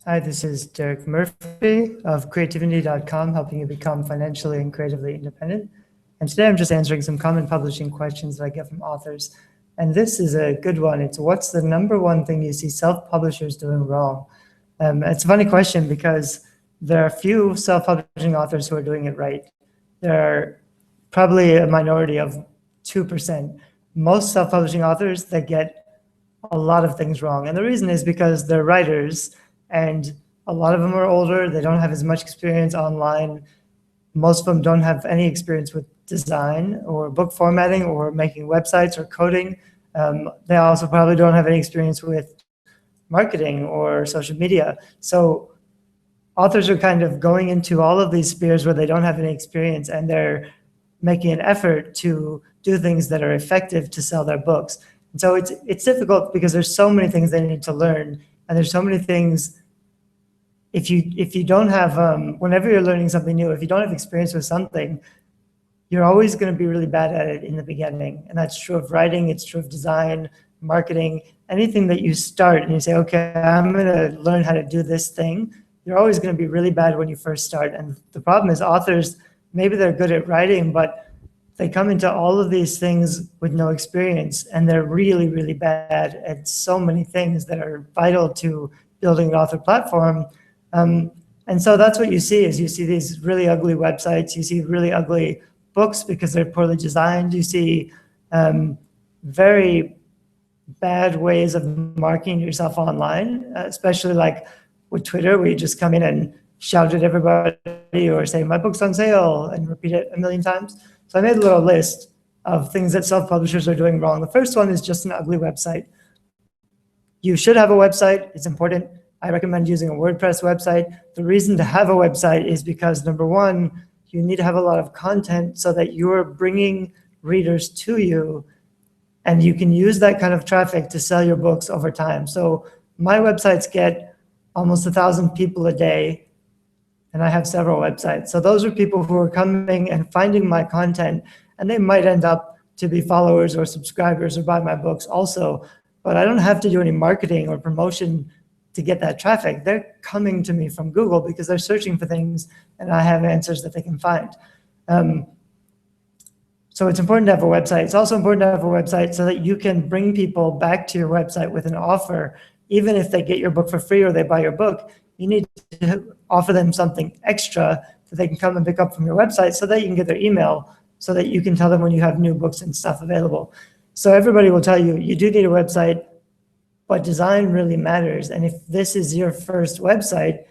Hi, this is Derek Murphy of creativity.com, helping you become financially and creatively independent. And today I'm just answering some common publishing questions that I get from authors. And this is a good one. It's what's the number one thing you see self-publishers doing wrong? It's a funny question because there are few self-publishing authors who are doing it right. There are probably a minority of 2%. Most self-publishing authors that get a lot of things wrong. And the reason is because they're writers and a lot of them are older. They don't have as much experience online. Most of them don't have any experience with design or book formatting or making websites or coding. They also probably don't have any experience with marketing or social media. So authors are kind of going into all of these spheres where they don't have any experience, and they're making an effort to do things that are effective to sell their books. And so it's difficult because there's so many things they need to learn, and there's so many things. If you don't have, whenever you're learning something new, if you don't have experience with something, you're always going to be really bad at it in the beginning. And that's true of writing, it's true of design, marketing, anything that you start and you say, okay, I'm going to learn how to do this thing. You're always going to be really bad when you first start. And the problem is authors, maybe they're good at writing, but they come into all of these things with no experience, and they're really, really bad at so many things that are vital to building an author platform. And so that's what you see is you see these really ugly websites, you see really ugly books because they're poorly designed, you see very bad ways of marketing yourself online, especially like with Twitter, where you just come in and shout at everybody or say, my book's on sale, and repeat it a million times. So I made a little list of things that self-publishers are doing wrong. The first one is just an ugly website. You should have a website, it's important. I recommend using a WordPress website. The reason to have a website is because, number one, you need to have a lot of content so that you're bringing readers to you, and you can use that kind of traffic to sell your books over time. So my websites get almost 1,000 people a day, and I have several websites. So those are people who are coming and finding my content, and they might end up to be followers or subscribers or buy my books also, but I don't have to do any marketing or promotion to get that traffic. They're coming to me from Google because they're searching for things, and I have answers that they can find. So it's important to have a website. It's also important to have a website so that you can bring people back to your website with an offer. Even if they get your book for free or they buy your book, you need to offer them something extra that they can come and pick up from your website so that you can get their email, so that you can tell them when you have new books and stuff available. So everybody will tell you, you do need a website, but design really matters. And if this is your first website,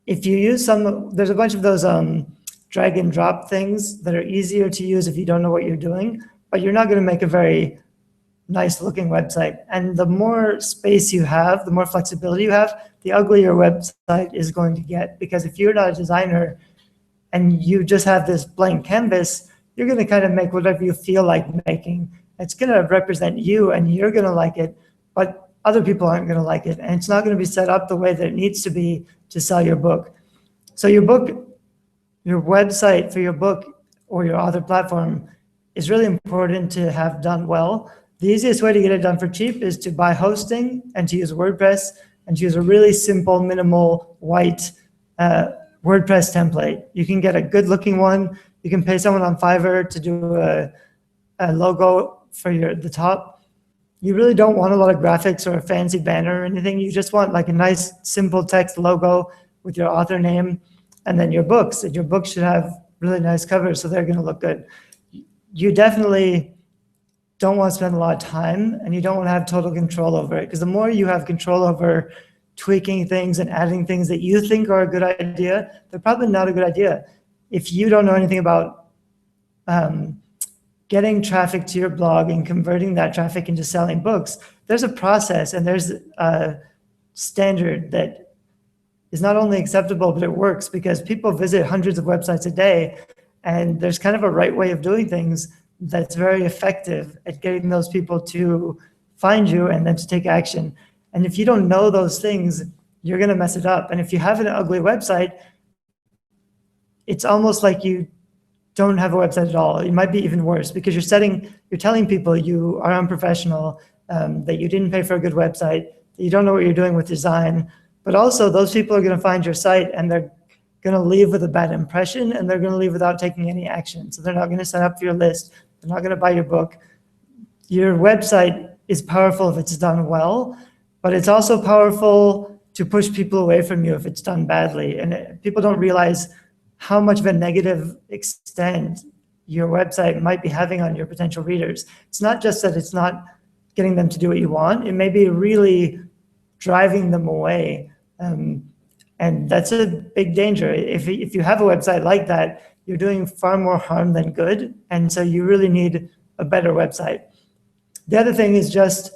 if you use there's a bunch of those drag and drop things that are easier to use if you don't know what you're doing, but you're not going to make a very nice looking website. And the more space you have, the more flexibility you have, the uglier your website is going to get. Because if you're not a designer and you just have this blank canvas, you're going to kind of make whatever you feel like making. It's going to represent you, and you're going to like it, but other people aren't going to like it. And it's not going to be set up the way that it needs to be to sell your book. So your website for your book or your author platform is really important to have done well. The easiest way to get it done for cheap is to buy hosting and to use WordPress and to use a really simple, minimal, white WordPress template. You can get a good looking one. You can pay someone on Fiverr to do a logo for the top. You really don't want a lot of graphics or a fancy banner or anything. You just want like a nice, simple text logo with your author name, and then your books. And your books should have really nice covers, so they're going to look good. You definitely don't want to spend a lot of time, and you don't want to have total control over it, because the more you have control over tweaking things and adding things that you think are a good idea, they're probably not a good idea. If you don't know anything about getting traffic to your blog and converting that traffic into selling books, there's a process and there's a standard that is not only acceptable, but it works, because people visit hundreds of websites a day, and there's kind of a right way of doing things that's very effective at getting those people to find you and then to take action. And if you don't know those things, you're going to mess it up. And if you have an ugly website, it's almost like you don't have a website at all. It might be even worse, because you're telling people you are unprofessional, that you didn't pay for a good website, that you don't know what you're doing with design, but also those people are going to find your site and they're going to leave with a bad impression, and they're going to leave without taking any action. So they're not going to sign up for your list. They're not going to buy your book. Your website is powerful if it's done well, but it's also powerful to push people away from you if it's done badly. And people don't realize how much of a negative extent your website might be having on your potential readers. It's not just that it's not getting them to do what you want. It may be really driving them away. And that's a big danger. If you have a website like that, you're doing far more harm than good. And so you really need a better website. The other thing is just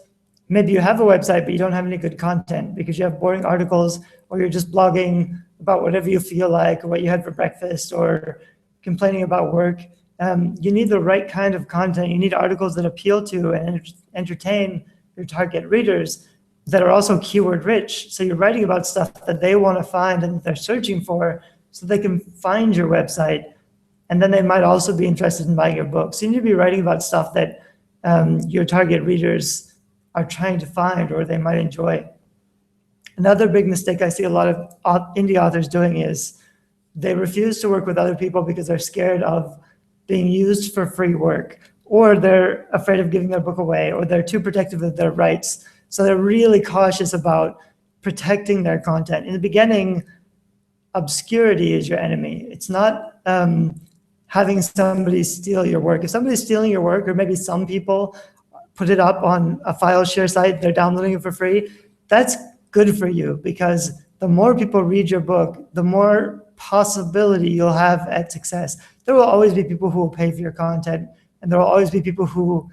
maybe you have a website, but you don't have any good content because you have boring articles, or you're just blogging about whatever you feel like, or what you had for breakfast, or complaining about work. You need the right kind of content. You need articles that appeal to and entertain your target readers, that are also keyword rich. So you're writing about stuff that they want to find and they're searching for, so they can find your website. And then they might also be interested in buying your book. So you need to be writing about stuff that your target readers are trying to find, or they might enjoy. Another big mistake I see a lot of indie authors doing is they refuse to work with other people because they're scared of being used for free work, or they're afraid of giving their book away, or they're too protective of their rights. So they're really cautious about protecting their content. In the beginning, obscurity is your enemy. It's not having somebody steal your work. If somebody's stealing your work, or maybe some people put it up on a file share site, they're downloading it for free, that's good for you, because the more people read your book, the more possibility you'll have at success. There will always be people who will pay for your content, and there will always be people who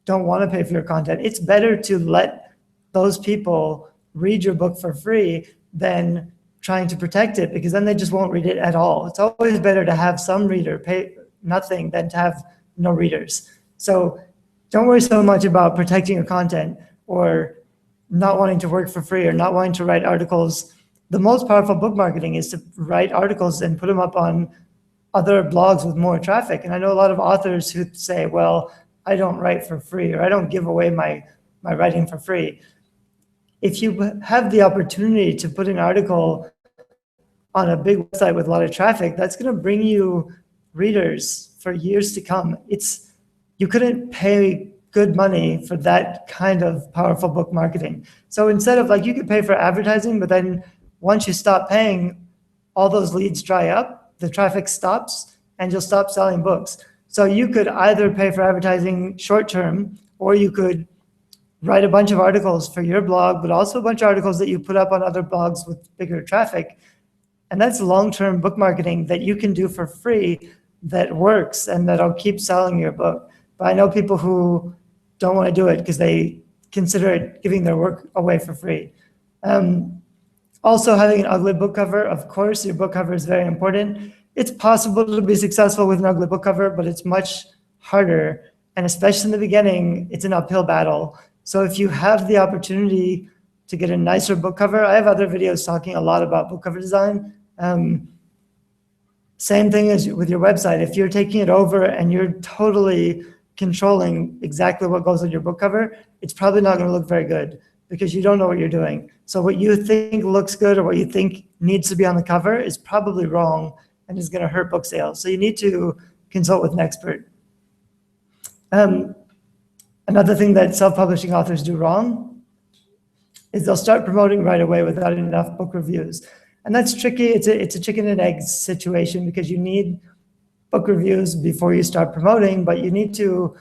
don't want to pay for your content. It's better to let those people read your book for free than trying to protect it, because then they just won't read it at all. It's always better to have some reader pay nothing than to have no readers. So don't worry so much about protecting your content, or not wanting to work for free, or not wanting to write articles. The most powerful book marketing is to write articles and put them up on other blogs with more traffic. And I know a lot of authors who say, well, I don't write for free, or I don't give away my writing for free. If you have the opportunity to put an article on a big website with a lot of traffic, that's going to bring you readers for years to come. You couldn't pay good money for that kind of powerful book marketing. So instead of, like, you could pay for advertising, but then once you stop paying, all those leads dry up, the traffic stops, and you'll stop selling books. So you could either pay for advertising short term, or you could write a bunch of articles for your blog, but also a bunch of articles that you put up on other blogs with bigger traffic. And that's long-term book marketing that you can do for free, that works, and that'll keep selling your book. But I know people who don't want to do it because they consider it giving their work away for free. Also, having an ugly book cover, of course, your book cover is very important. It's possible to be successful with an ugly book cover, but it's much harder. And especially in the beginning, it's an uphill battle. So if you have the opportunity to get a nicer book cover, I have other videos talking a lot about book cover design. Same thing as with your website. If you're taking it over and you're totally controlling exactly what goes on your book cover, it's probably not going to look very good, because you don't know what you're doing. So what you think looks good, or what you think needs to be on the cover, is probably wrong and is going to hurt book sales. So you need to consult with an expert. Another thing that self-publishing authors do wrong is they'll start promoting right away without enough book reviews. And that's tricky. It's a chicken and egg situation, because you need book reviews before you start promoting, but you need to,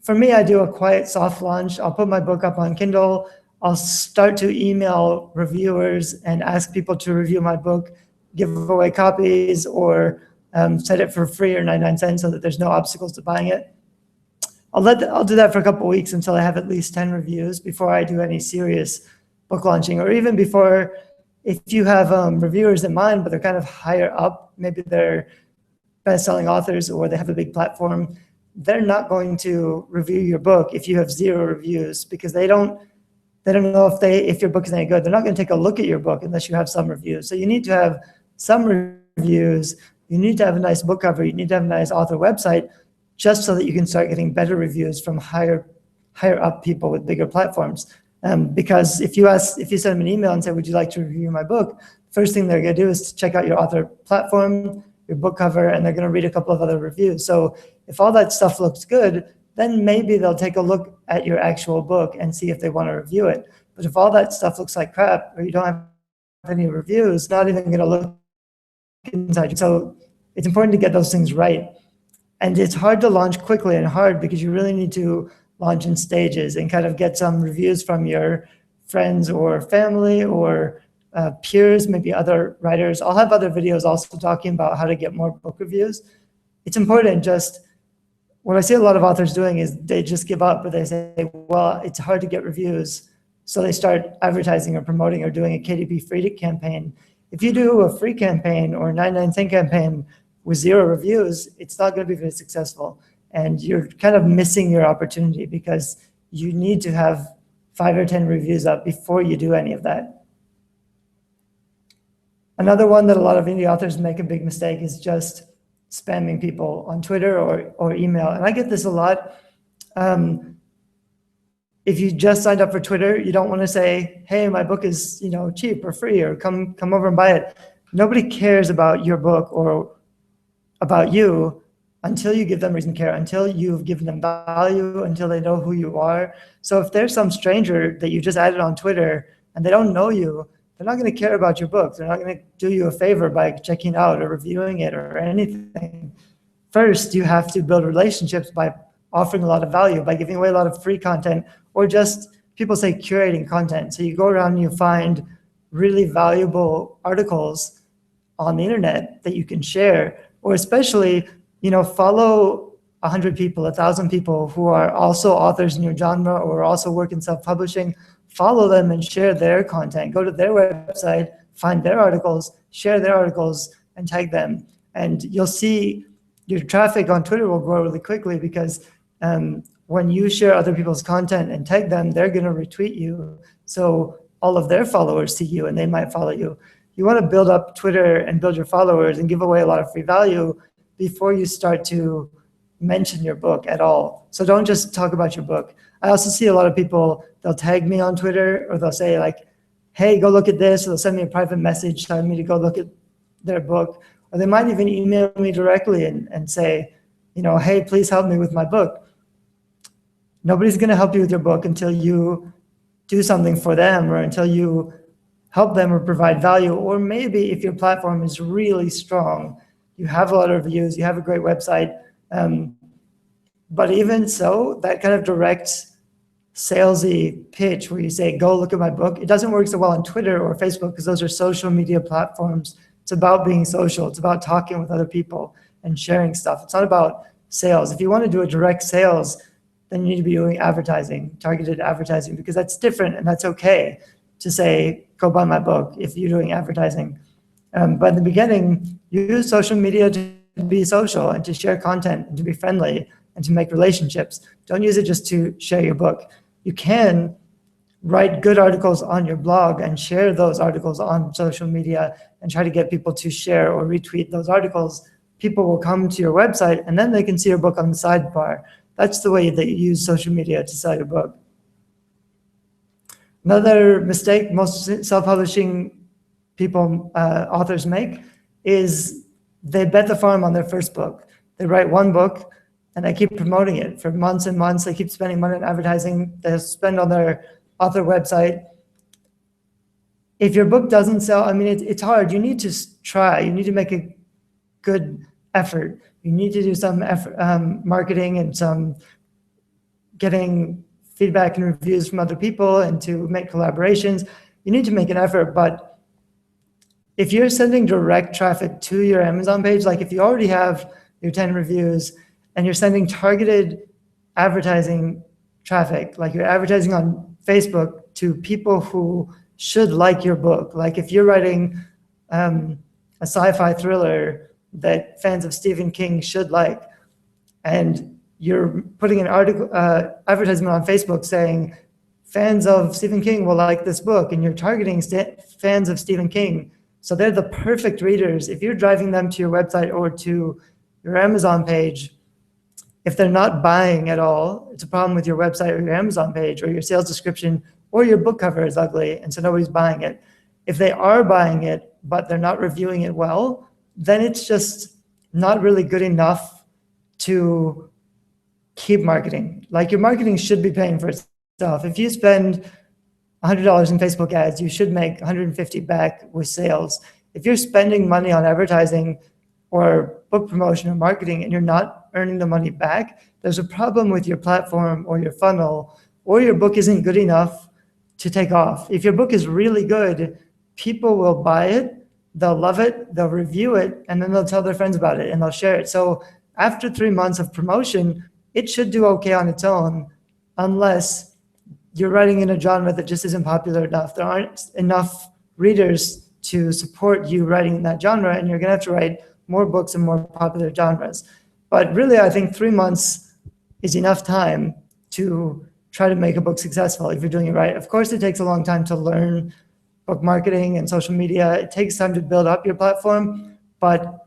for me, I do a quiet soft launch. I'll put my book up on Kindle. I'll start to email reviewers and ask people to review my book, give away copies, or set it for free or 99 cents so that there's no obstacles to buying it. I'll do that for a couple of weeks until I have at least 10 reviews before I do any serious book launching, or even before, if you have reviewers in mind, but they're kind of higher up, maybe they're best-selling authors or they have a big platform, they're not going to review your book if you have 0 reviews, because they don't know if your book is any good. They're not going to take a look at your book unless you have some reviews. So you need to have some reviews. You need to have a nice book cover. You need to have a nice author website, just so that you can start getting better reviews from higher up people with bigger platforms. Because if you send them an email and say, would you like to review my book? First thing they're going to do is to check out your author platform, your book cover, and they're going to read a couple of other reviews. So if all that stuff looks good, then maybe they'll take a look at your actual book and see if they want to review it. But if all that stuff looks like crap, or you don't have any reviews, not even going to look inside. So it's important to get those things right. And it's hard to launch quickly and hard because you really need to launch in stages and kind of get some reviews from your friends or family or peers, maybe other writers. I'll have other videos also talking about how to get more book reviews. It's important. Just what I see a lot of authors doing is they just give up, but they say, well, it's hard to get reviews. So they start advertising or promoting or doing a KDP free campaign. If you do a free campaign or a 99-cent campaign with 0 reviews, it's not going to be very successful. And you're kind of missing your opportunity because you need to have 5 or 10 reviews up before you do any of that. Another one that a lot of indie authors make a big mistake is just spamming people on Twitter or email. And I get this a lot. If you just signed up for Twitter, you don't want to say, hey, my book is cheap or free, or come over and buy it. Nobody cares about your book or about you until you give them reason to care, until you've given them value, until they know who you are. So if there's some stranger that you just added on Twitter and they don't know you, they're not going to care about your book. They're not going to do you a favor by checking out or reviewing it or anything. First, you have to build relationships by offering a lot of value, by giving away a lot of free content, or just, people say, curating content. So you go around and you find really valuable articles on the internet that you can share, or especially, follow 100 people, 1,000 people who are also authors in your genre or also work in self-publishing. Follow them and share their content. Go to their website, find their articles, share their articles, and tag them. And you'll see your traffic on Twitter will grow really quickly because when you share other people's content and tag them, they're going to retweet you. So all of their followers see you and they might follow you. You want to build up Twitter and build your followers and give away a lot of free value before you start to mention your book at all. So don't just talk about your book. I also see a lot of people, they'll tag me on Twitter, or they'll say like, hey, go look at this, or they'll send me a private message telling me to go look at their book. Or they might even email me directly and say, hey, please help me with my book. Nobody's going to help you with your book until you do something for them, or until you help them or provide value. Or maybe if your platform is really strong, you have a lot of reviews, you have a great website. But even so, that kind of direct salesy pitch where you say, go look at my book, it doesn't work so well on Twitter or Facebook because those are social media platforms. It's about being social. It's about talking with other people and sharing stuff. It's not about sales. If you want to do a direct sales, then you need to be doing advertising, targeted advertising, because that's different and that's okay to say, go buy my book if you're doing advertising. But in the beginning, use social media to be social and to share content and to be friendly and to make relationships. Don't use it just to share your book. You can write good articles on your blog and share those articles on social media and try to get people to share or retweet those articles. People will come to your website and then they can see your book on the sidebar. That's the way that you use social media to sell your book. Another mistake most self-publishing people, authors make, is they bet the farm on their first book. They write one book and they keep promoting it for months and months. They keep spending money on advertising. They spend on their author website. If your book doesn't sell, it's hard. You need to try. You need to make a good effort. You need to do some effort, marketing and some getting feedback and reviews from other people and to make collaborations. You need to make an effort, but if you're sending direct traffic to your Amazon page, like if you already have your 10 reviews and you're sending targeted advertising traffic, like you're advertising on Facebook to people who should like your book. Like if you're writing a sci-fi thriller that fans of Stephen King should like, and you're putting an article, advertisement on Facebook saying fans of Stephen King will like this book, and you're targeting fans of Stephen King. So they're the perfect readers. If you're driving them to your website or to your Amazon page, if they're not buying at all, it's a problem with your website or your Amazon page or your sales description or your book cover is ugly and so nobody's buying it. If they are buying it, but they're not reviewing it well, then it's just not really good enough to keep marketing. Like, your marketing should be paying for itself. If you spend $100 in Facebook ads, you should make 150 back with sales. If you're spending money on advertising or book promotion or marketing and you're not earning the money back, there's a problem with your platform or your funnel, or your book isn't good enough to take off. If your book is really good, people will buy it, they'll love it, they'll review it, and then they'll tell their friends about it and they'll share it. So after 3 months of promotion, it should do okay on its own, unless you're writing in a genre that just isn't popular enough. There aren't enough readers to support you writing in that genre, and you're gonna have to write more books in more popular genres. But really, I think 3 months is enough time to try to make a book successful if you're doing it right. Of course, it takes a long time to learn book marketing and social media. It takes time to build up your platform, but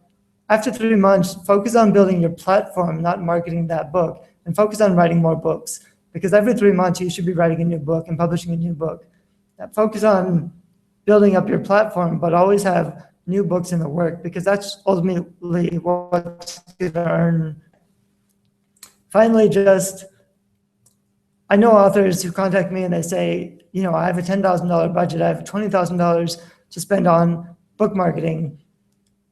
after 3 months, focus on building your platform, not marketing that book, and focus on writing more books. Because every 3 months, you should be writing a new book and publishing a new book. Now, focus on building up your platform, but always have new books in the work, because that's ultimately what's going to earn. Finally, I know authors who contact me and they say, I have a $10,000 budget, I have $20,000 to spend on book marketing.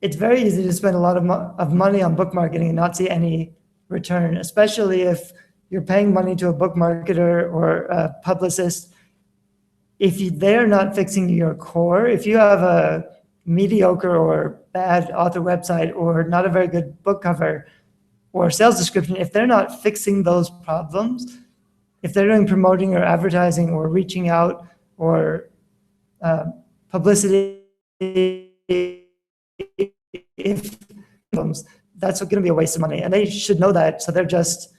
It's very easy to spend a lot of money on book marketing and not see any return, especially if you're paying money to a book marketer or a publicist. If they're not fixing your core, if you have a mediocre or bad author website or not a very good book cover or sales description, if they're not fixing those problems, if they're doing promoting or advertising or reaching out or publicity, if that's going to be a waste of money, and they should know that. So they're just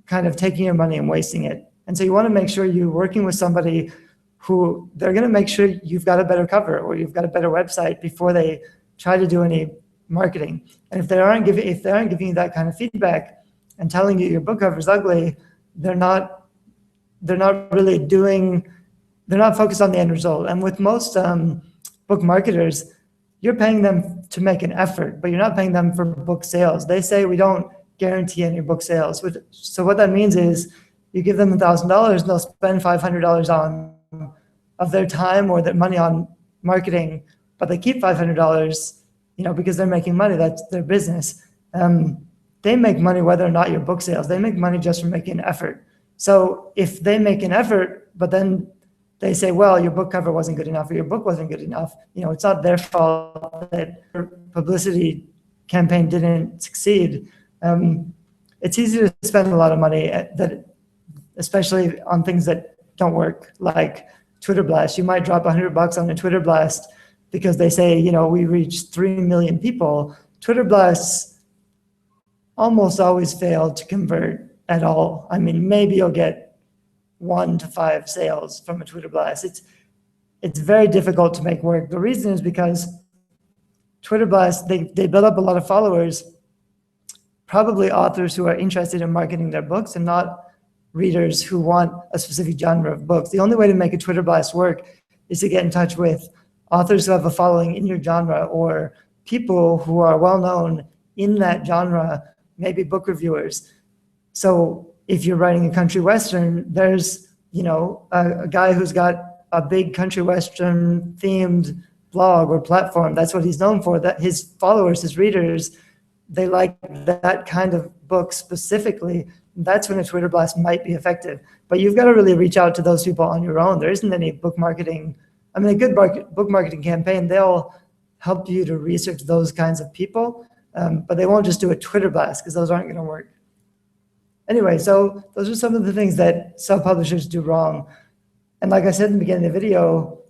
kind of taking your money and wasting it. And so you want to make sure you're working with somebody who they're going to make sure you've got a better cover or you've got a better website before they try to do any marketing. And if they aren't giving you that kind of feedback and telling you your book cover is ugly, they're not focused on the end result. And with most book marketers, you're paying them to make an effort, but you're not paying them for book sales. They say we don't guarantee any book sales. So what that means is you give them $1,000 and they'll spend $500 of their time or their money on marketing, but they keep $500, because they're making money. That's their business. They make money whether or not your book sales. They make money just from making an effort. So if they make an effort, but then they say, well, your book cover wasn't good enough or your book wasn't good enough, it's not their fault that your publicity campaign didn't succeed. It's easy to spend a lot of money especially on things that don't work, like Twitter blasts. You might drop $100 on a Twitter blast because they say, we reached 3 million people. Twitter blasts almost always fail to convert at all. I mean, maybe you'll get 1 to 5 sales from a Twitter blast. It's very difficult to make work. The reason is because Twitter blasts, they build up a lot of followers, probably authors who are interested in marketing their books and not readers who want a specific genre of books. The only way to make a Twitter blast work is to get in touch with authors who have a following in your genre or people who are well-known in that genre, maybe book reviewers. So if you're writing a country western, there's a guy who's got a big country western themed blog or platform. That's what he's known for. That his followers, his readers, they like that kind of book specifically. That's when a Twitter blast might be effective. But you've got to really reach out to those people on your own. There isn't any book marketing. A good book marketing campaign, they'll help you to research those kinds of people, but they won't just do a Twitter blast because those aren't going to work. Anyway, so those are some of the things that self-publishers do wrong. And like I said in the beginning of the video,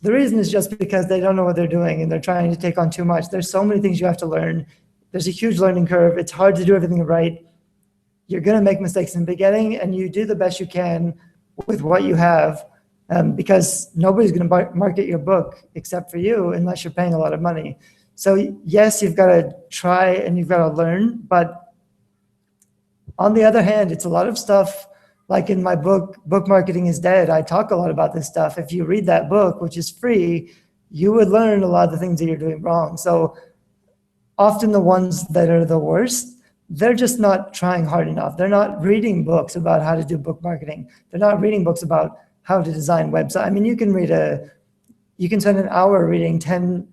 the reason is just because they don't know what they're doing and they're trying to take on too much. There's so many things you have to learn. There's a huge learning curve. It's hard to do everything right. You're going to make mistakes in the beginning, and you do the best you can with what you have, because nobody's going to market your book except for you unless you're paying a lot of money. So yes, you've got to try and you've got to learn, but on the other hand, it's a lot of stuff Like in my book, Book Marketing is Dead, I talk a lot about this stuff. If you read that book, which is free, you would learn a lot of the things that you're doing wrong. So often the ones that are the worst, they're just not trying hard enough. They're not reading books about how to do book marketing. They're not reading books about how to design websites. I mean, you can spend an hour reading 10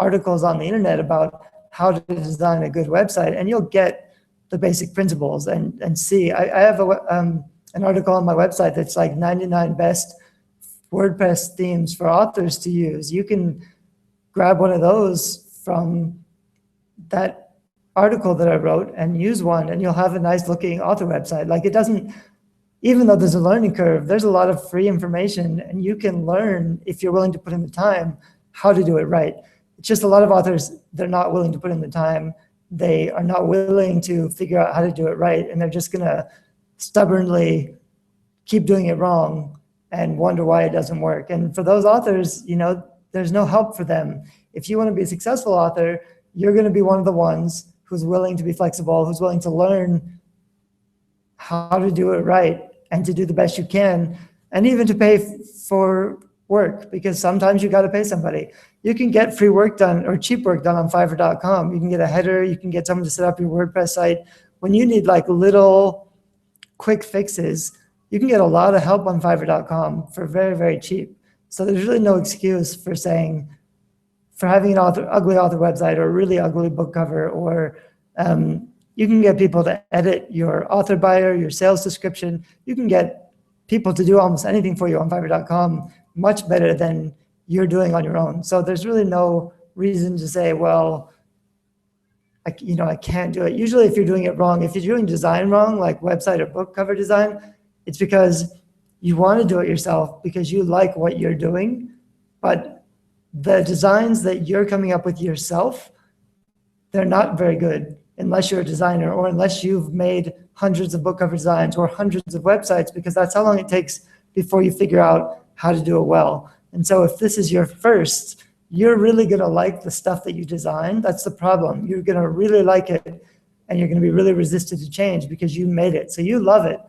articles on the internet about how to design a good website, and you'll get the basic principles and see. I have an article on my website that's like 99 best WordPress themes for authors to use. You can grab one of those from that article that I wrote and use one, and you'll have a nice looking author website. Like, it doesn't, even though there's a learning curve, there's a lot of free information, and you can learn, if you're willing to put in the time, how to do it right. It's just a lot of authors, they're not willing to put in the time. They are not willing to figure out how to do it right, and they're just gonna stubbornly keep doing it wrong and wonder why it doesn't work. And for those authors, there's no help for them. If you want to be a successful author, you're going to be one of the ones who's willing to be flexible, who's willing to learn how to do it right and to do the best you can, and even to pay for work, because sometimes you got to pay somebody. You can get free work done or cheap work done on Fiverr.com. You can get a header, you can get someone to set up your WordPress site. When you need like little quick fixes, you can get a lot of help on Fiverr.com for very, very cheap. So there's really no excuse for having an ugly author website or a really ugly book cover, or you can get people to edit your author bio, your sales description. You can get people to do almost anything for you on Fiverr.com much better than you're doing on your own. So there's really no reason to say, well, I can't do it. Usually if you're doing it wrong, if you're doing design wrong, like website or book cover design, it's because you want to do it yourself because you like what you're doing, but the designs that you're coming up with yourself, they're not very good unless you're a designer or unless you've made hundreds of book cover designs or hundreds of websites, because that's how long it takes before you figure out how to do it well. And so if this is your first, you're really going to like the stuff that you design. That's the problem. You're going to really like it, and you're going to be really resistant to change because you made it. So you love it.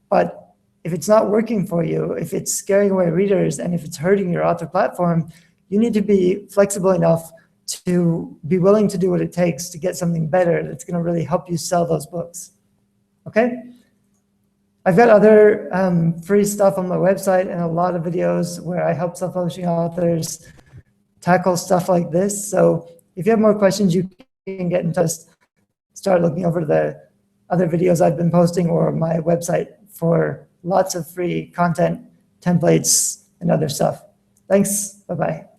But if it's not working for you, if it's scaring away readers, and if it's hurting your author platform, you need to be flexible enough to be willing to do what it takes to get something better that's going to really help you sell those books. Okay? I've got other free stuff on my website and a lot of videos where I help self-publishing authors tackle stuff like this. So if you have more questions, you can get in touch, start looking over the other videos I've been posting or my website for lots of free content, templates, and other stuff. Thanks. Bye-bye.